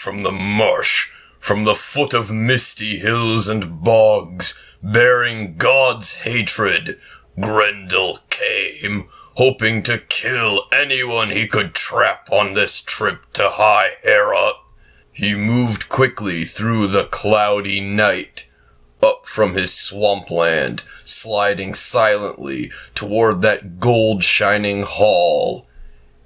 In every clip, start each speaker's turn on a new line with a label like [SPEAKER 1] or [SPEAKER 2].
[SPEAKER 1] from the marsh, from the foot of misty hills and bogs, bearing God's hatred, Grendel came, hoping to kill anyone he could trap on this trip to High Herot. He moved quickly through the cloudy night, up from his swampland, sliding silently toward that gold-shining hall.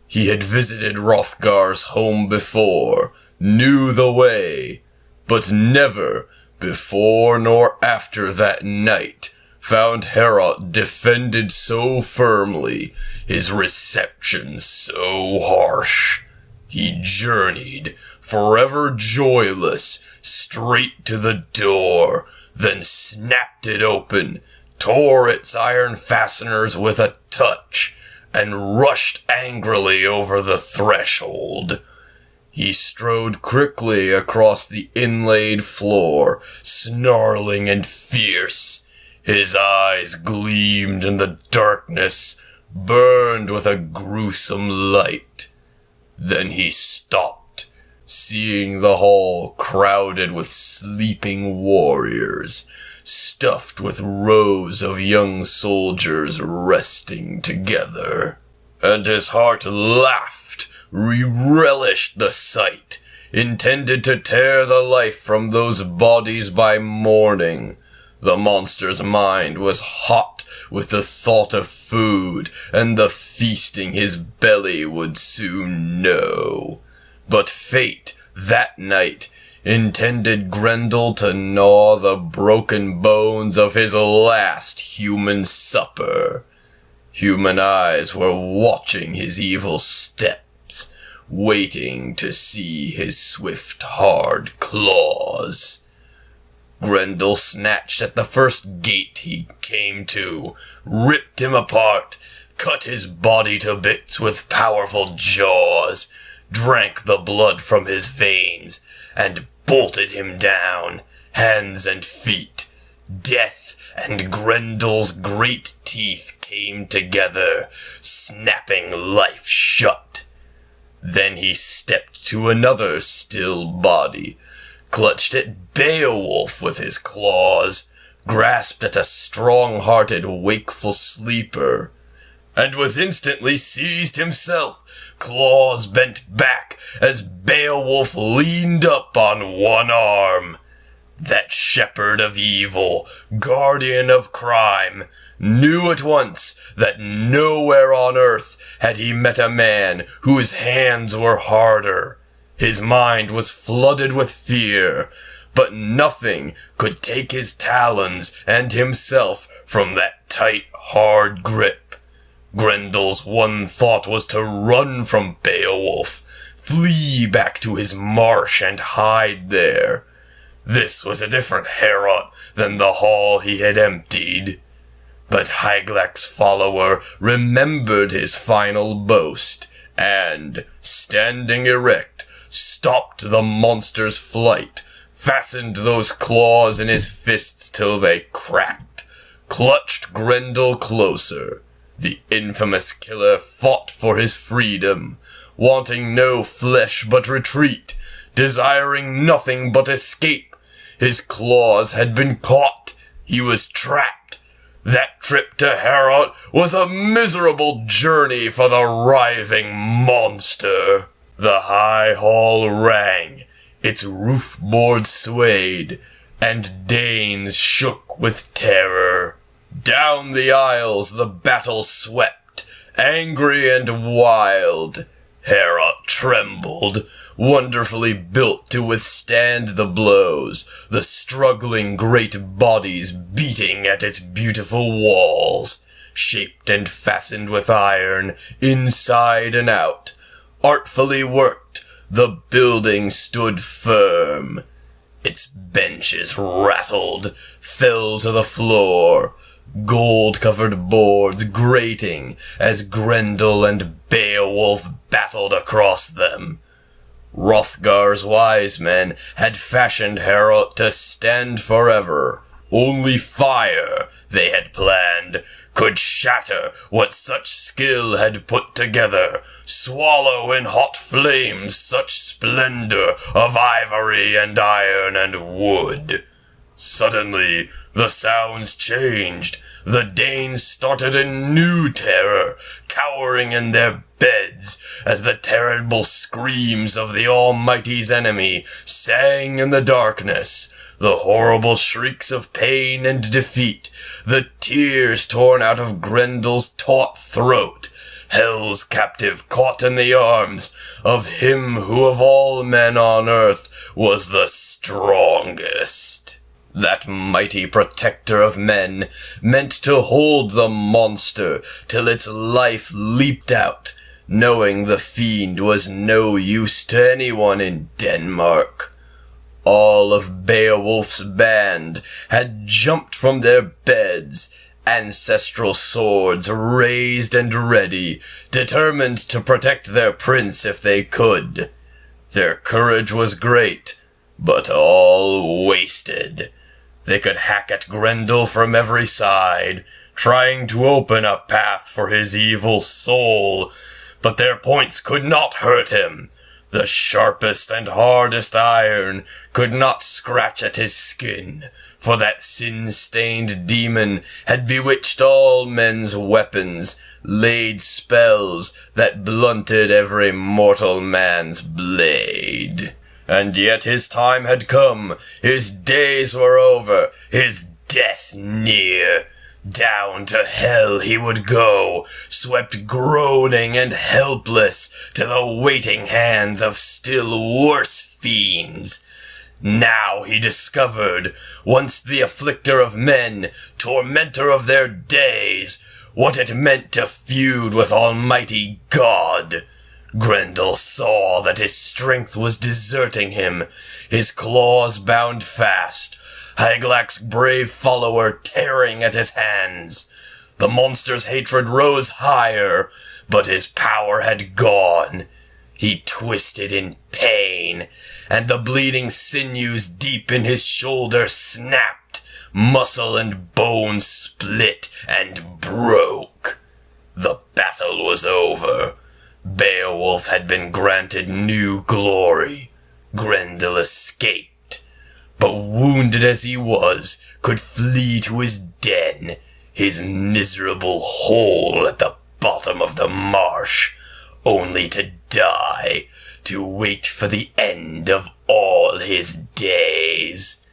[SPEAKER 1] He had visited Hrothgar's home before, knew the way, but never, before nor after that night, found Herot defended so firmly, his reception so harsh. He journeyed, forever joyless, straight to the door, then snapped it open, tore its iron fasteners with a touch, and rushed angrily over the threshold. He strode quickly across the inlaid floor, snarling and fierce. His eyes gleamed in the darkness, burned with a gruesome light. Then he stopped, seeing the hall crowded with sleeping warriors, stuffed with rows of young soldiers resting together. And his heart laughed, relished the sight, intended to tear the life from those bodies by morning. The monster's mind was hot with the thought of food and the feasting his belly would soon know. But fate, that night, intended Grendel to gnaw the broken bones of his last human supper. Human eyes were watching his evil steps, waiting to see his swift, hard claws. Grendel snatched at the first gate he came to, ripped him apart, cut his body to bits with powerful jaws, drank the blood from his veins, and bolted him down, hands and feet. Death and Grendel's great teeth came together, snapping life shut. Then he stepped to another still body, clutched at Beowulf with his claws, grasped at a strong-hearted wakeful sleeper, and was instantly seized himself, claws bent back as Beowulf leaned up on one arm. That shepherd of evil, guardian of crime, knew at once that nowhere on earth had he met a man whose hands were harder. His mind was flooded with fear, but nothing could take his talons and himself from that tight, hard grip. Grendel's one thought was to run from Beowulf, flee back to his marsh and hide there. This was a different Herot than the hall he had emptied. But Hygelac's follower remembered his final boast, and, standing erect, stopped the monster's flight, fastened those claws in his fists till they cracked, clutched Grendel closer. The infamous killer fought for his freedom, wanting no flesh but retreat, desiring nothing but escape. His claws had been caught. He was trapped. That trip to Herot was a miserable journey for the writhing monster. The high hall rang, its roof boards swayed, and Danes shook with terror. Down the aisles the battle swept, angry and wild. Herot trembled, wonderfully built to withstand the blows, the struggling great bodies beating at its beautiful walls, shaped and fastened with iron, inside and out. Artfully worked, the building stood firm. Its benches rattled, fell to the floor, gold-covered boards grating as Grendel and Beowulf battled across them. Hrothgar's wise men had fashioned Herot to stand forever. Only fire, they had planned, could shatter what such skill had put together, swallow in hot flames such splendor of ivory and iron and wood. Suddenly, the sounds changed. The Danes started a new terror, cowering in their beds as the terrible screams of the Almighty's enemy sang in the darkness. The horrible shrieks of pain and defeat, the tears torn out of Grendel's taut throat, Hell's captive caught in the arms of him who of all men on earth was the strongest. That mighty protector of men meant to hold the monster till its life leaped out, knowing the fiend was no use to anyone in Denmark. All of Beowulf's band had jumped from their beds, ancestral swords raised and ready, determined to protect their prince if they could. Their courage was great, but all wasted. They could hack at Grendel from every side, trying to open a path for his evil soul, but their points could not hurt him. The sharpest and hardest iron could not scratch at his skin, for that sin-stained demon had bewitched all men's weapons, laid spells that blunted every mortal man's blade. And yet his time had come, his days were over, his death near. Down to hell he would go, swept groaning and helpless to the waiting hands of still worse fiends. Now he discovered, once the afflicter of men, tormentor of their days, what it meant to feud with Almighty God. Grendel saw that his strength was deserting him, his claws bound fast, Hygelac's brave follower tearing at his hands. The monster's hatred rose higher, but his power had gone. He twisted in pain, and the bleeding sinews deep in his shoulder snapped, muscle and bone split and broke. The battle was over. Beowulf had been granted new glory. Grendel escaped, but wounded as he was, could flee to his den, his miserable hole at the bottom of the marsh, only to die, to wait for the end of all his days.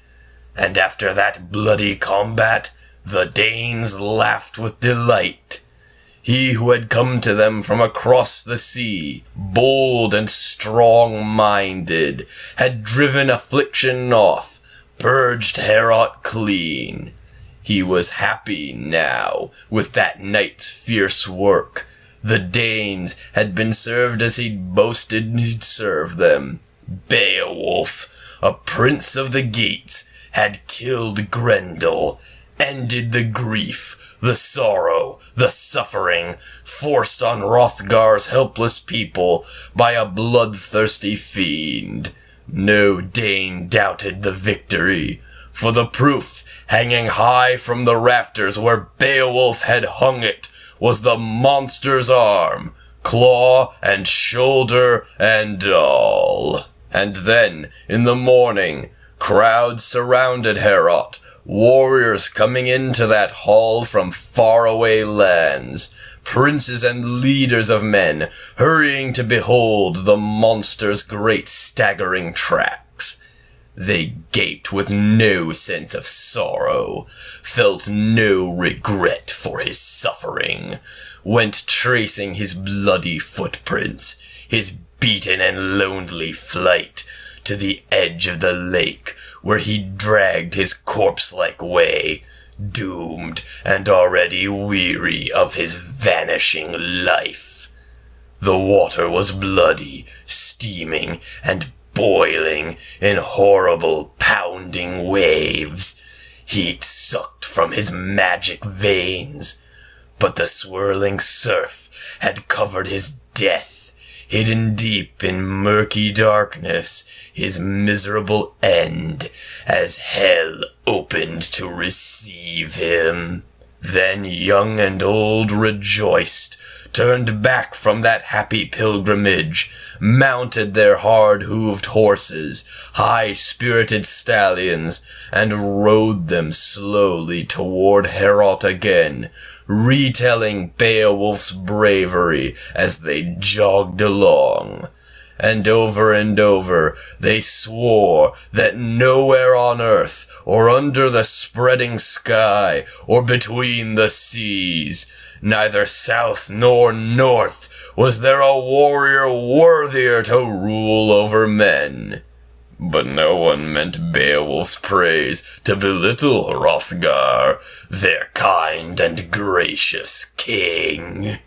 [SPEAKER 1] And after that bloody combat, the Danes laughed with delight. He who had come to them from across the sea, bold and strong-minded, had driven affliction off, purged Herot clean. He was happy now with that night's fierce work. The Danes had been served as he'd boasted he'd serve them. Beowulf, a prince of the Geats, had killed Grendel, ended the grief, the sorrow, the suffering, forced on Hrothgar's helpless people by a bloodthirsty fiend. No Dane doubted the victory, for the proof, hanging high from the rafters where Beowulf had hung it, was the monster's arm, claw and shoulder and all. And then, in the morning, crowds surrounded Herot, warriors coming into that hall from faraway lands, princes and leaders of men hurrying to behold the monster's great staggering tracks. They gaped with no sense of sorrow, felt no regret for his suffering, went tracing his bloody footprints, his beaten and lonely flight, to the edge of the lake, where he dragged his corpse-like way, doomed and already weary of his vanishing life. The water was bloody, steaming, and boiling in horrible, pounding waves. Heat sucked from his magic veins, but the swirling surf had covered his death, hidden deep in murky darkness, his miserable end, as hell opened to receive him. Then young and old rejoiced turned back from that happy pilgrimage, mounted their hard-hooved horses, high-spirited stallions, and rode them slowly toward Herot again, retelling Beowulf's bravery as they jogged along. And over they swore that nowhere on earth, or under the spreading sky, or between the seas, neither south nor north, was there a warrior worthier to rule over men. But no one meant Beowulf's praise to belittle Hrothgar, their kind and gracious king.